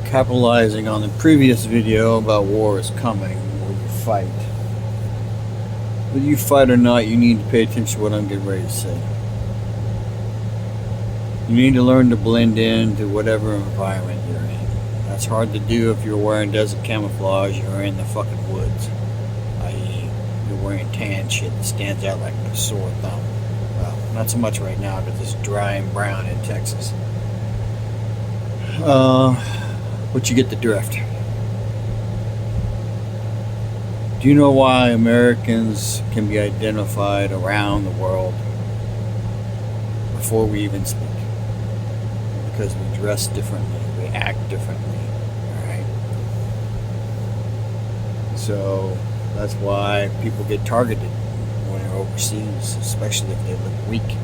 capitalizing on the previous video about war is coming, where you fight. Whether you fight or not, you need to pay attention to what I'm getting ready to say. You need to learn to blend into whatever environment you're in. That's hard to do if you're wearing desert camouflage, you're in the fucking woods. I.e., you're wearing tan shit that stands out like a sore thumb. Well, not so much right now because it's dry and brown in Texas. But you get the drift. Do you know why Americans can be identified around the world before we even speak? Because we dress differently, we act differently, alright? So that's why people get targeted when they're overseas, especially if they look weak.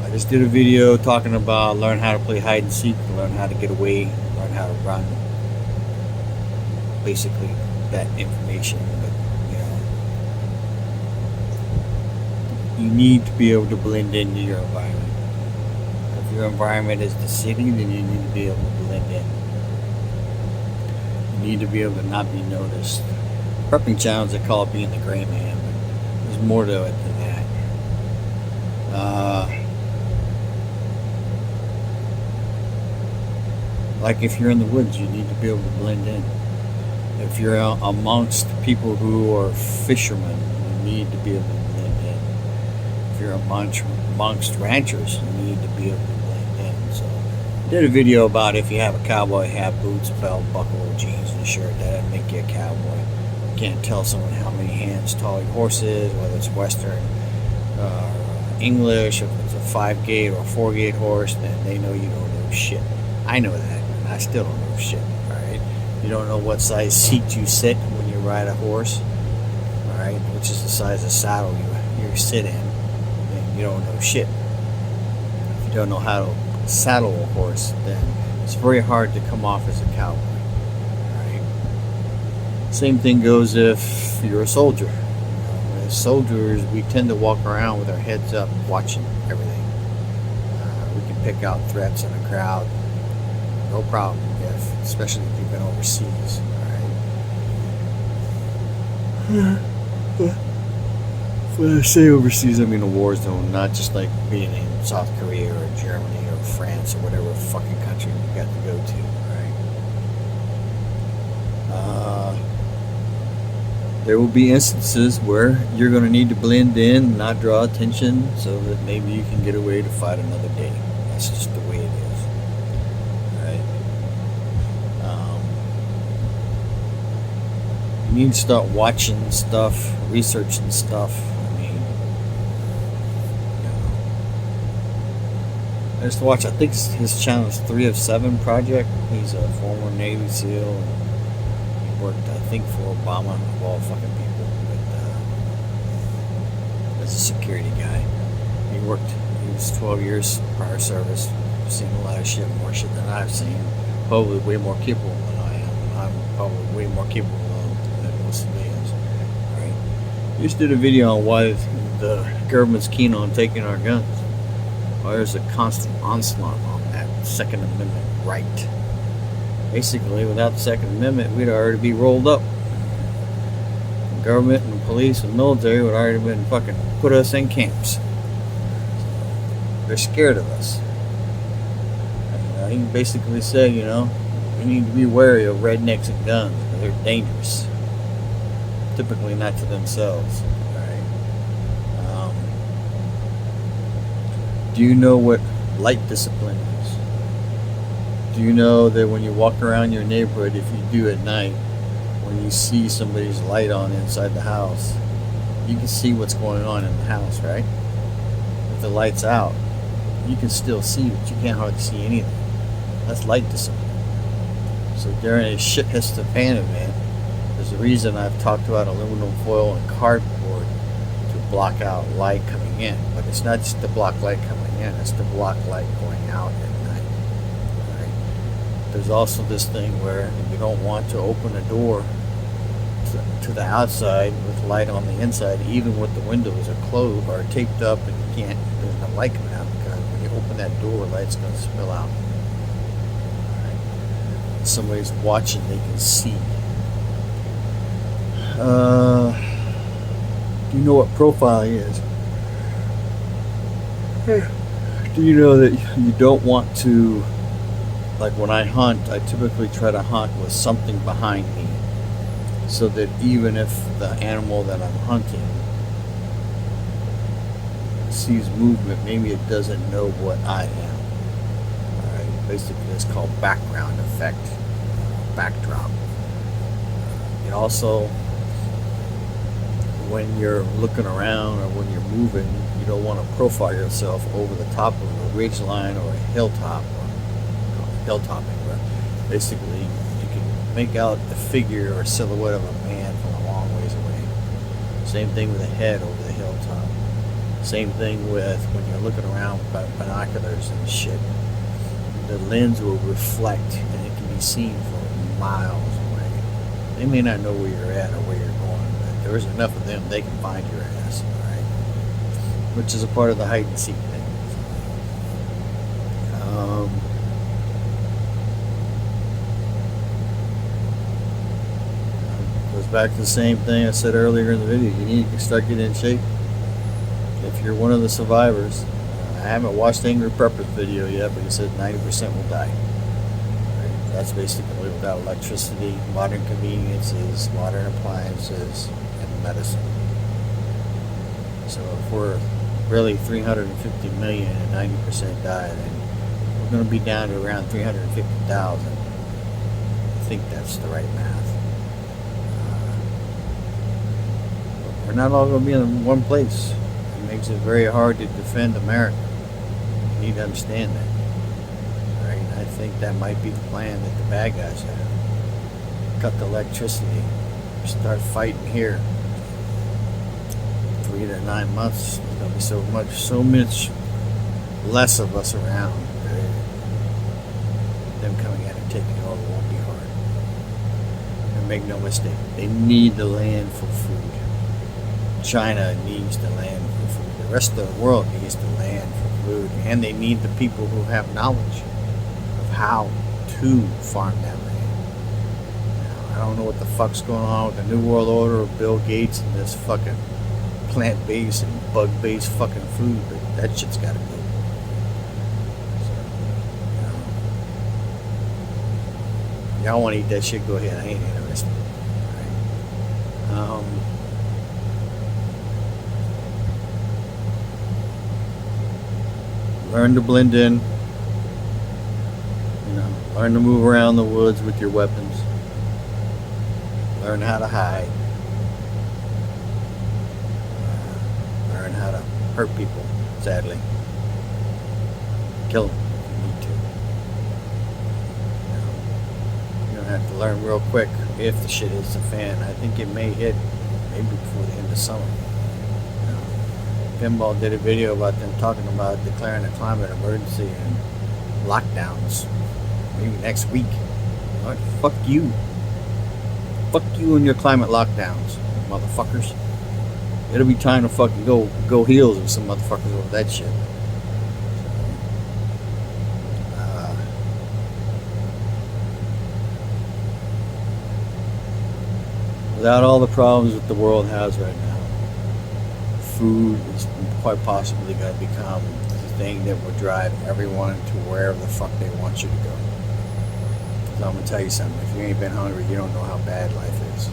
I just did a video talking about learn how to play hide and seek, learn how to get away, learn how to run. Basically, that information, but you need to be able to blend into your environment. If your environment is the city, then you need to be able to blend in. You need to be able to not be noticed. Prepping challenge, they call it being the gray man, but there's more to it than that. Like if you're in the woods, you need to be able to blend in. If you're amongst people who are fishermen, you need to be able to blend in. If you're amongst ranchers, you need to be able to blend in. So I did a video about if you have a cowboy hat, boots, belt, buckle, jeans, and a shirt, that'd make you a cowboy. You can't tell someone how many hands tall your horse is, whether it's Western, English, if it's a 5-gate or 4-gate horse, then they know you don't know shit. I know that. I still don't know shit, alright? You don't know what size seat you sit when you ride a horse, alright? Which is the size of saddle you sit in, and you don't know shit. If you don't know how to saddle a horse, then it's very hard to come off as a cowboy, alright? Same thing goes if you're a soldier. As soldiers, we tend to walk around with our heads up, watching everything. We can pick out threats in a crowd. No problem, especially if you've been overseas, alright? When I say overseas, I mean a war zone, not just like being in South Korea or Germany or France or whatever fucking country you got to go to, alright? There will be instances where you're going to need to blend in, not draw attention, so that maybe you can get away to fight another day. That's just the way it is. You need to start watching stuff, researching stuff. I mean, I just watch, I think his channel is 3 of 7 Project. He's a former Navy SEAL. He worked, I think, for Obama, of all fucking people, as a security guy. He was 12 years prior service, seen a lot of shit, more shit than I've seen. Probably way more capable than I am. I'm probably way more capable than most civilians. Right? I just did a video on why the government's keen on taking our guns. Why there's a constant onslaught on that Second Amendment right. Basically, without the Second Amendment, we'd already be rolled up. The government and the police and military would already been fucking put us in camps. They're scared of us. And, you can basically say, we need to be wary of rednecks and guns because they're dangerous. Typically not to themselves. Right? Do you know what light discipline is? Do you know that when you walk around your neighborhood, if you do at night, when you see somebody's light on inside the house, you can see what's going on in the house, right? If the light's out, you can still see, but you can't hardly see anything. That's light discipline. So during a shit hits the fan event, there's a reason I've talked about aluminum foil and cardboard to block out light coming in. But it's not just to block light coming in, it's to block light going out at night. Right? There's also this thing where you don't want to open a door to the outside with light on the inside, even with the windows are closed or taped up and there's no light coming out, because when you open that door, light's going to spill out. somebody's watching, they can see. Do you know what profiling is? Do you know that you don't want to, like when I hunt, I typically try to hunt with something behind me, so that even if the animal that I'm hunting sees movement, maybe it doesn't know what I am. Alright, basically it's called background effect, backdrop. It also, when you're looking around or when you're moving, you don't want to profile yourself over the top of a ridge line or a hilltop, or hilltopping, where basically you can make out the figure or silhouette of a man from a long ways away. Same thing with the head over the hilltop. Same thing with when you're looking around with binoculars and shit. The lens will reflect and it can be seen for miles away. They may not know where you're at or where you're going, but there's enough of them, they can find your ass, alright? Which is a part of the hide and seek thing. Goes back to the same thing I said earlier in the video. You need to start getting in shape. If you're one of the survivors, I haven't watched Angry Prepper's video yet, but he said 90% will die. Right? That's basically without electricity, modern conveniences, modern appliances, and medicine. So if we're really 350 million and 90% die, then we're going to be down to around 350,000. I think that's the right math. We're not all going to be in one place. It makes it very hard to defend America. You need to understand that. Right? I think that might be the plan that the bad guys have. Cut the electricity. Start fighting here. 3 to 9 months, there's going to be so much less of us around. Them coming in and taking over won't be hard. And make no mistake, they need the land for food. China needs the land for food. The rest of the world needs the land for food. And they need the people who have knowledge of how to farm that land. Now, I don't know what the fuck's going on with the New World Order of Bill Gates and this fucking plant-based and bug-based fucking food, but that shit's gotta go. So, y'all want to eat that shit, go ahead. I ain't interested. Right? Learn to blend in. Learn to move around the woods with your weapons. Learn how to hide. Learn how to hurt people, sadly. Kill them if you need to. You're going to have to learn real quick if the shit hits the fan. I think it may hit maybe before the end of summer. Pinball did a video about them talking about declaring a climate emergency and lockdowns maybe next week. What? Fuck you. Fuck you and your climate lockdowns, motherfuckers. It'll be time to fucking go heels with some motherfuckers over that shit. Without all the problems that the world has right now, food is quite possibly going to become the thing that will drive everyone to wherever the fuck they want you to go. So I'm going to tell you something. If you ain't been hungry, you don't know how bad life is.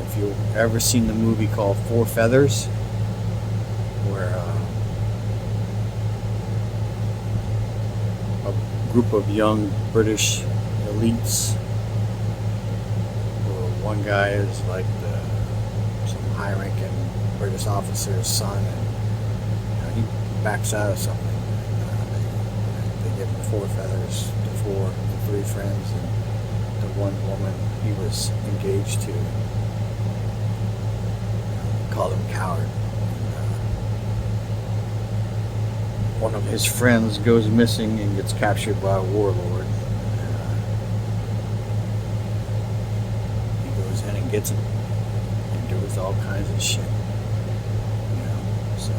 If you've ever seen the movie called Four Feathers, where a group of young British elites, where one guy is like some high-ranking British officer's son, and he backs out of something. They give him 4 feathers to 3 friends, and the one woman he was engaged to called him coward. One of his friends goes missing and gets captured by a warlord. He goes in and gets him and does all kinds of shit. So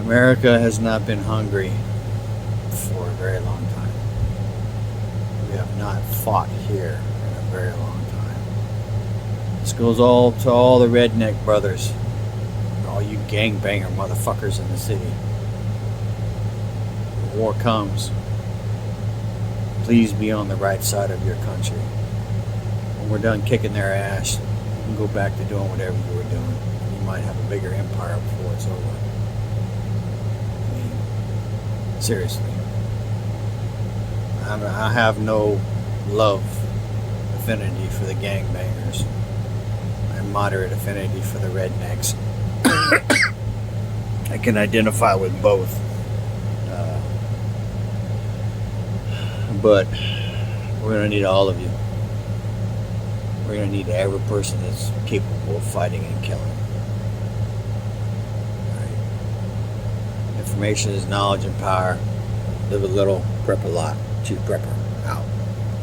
America has not been hungry for a very long time. not fought here in a very long time. This goes all to all the redneck brothers, all you gangbanger motherfuckers in the city. When war comes, please be on the right side of your country. When we're done kicking their ass, you can go back to doing whatever you were doing. You might have a bigger empire before it's over. I mean, seriously. I have no love affinity for the gangbangers. I have moderate affinity for the rednecks. I can identify with both. But we're going to need all of you. We're going to need every person that's capable of fighting and killing. Right. Information is knowledge and power. Live a little, prep a lot. Chief Prepper.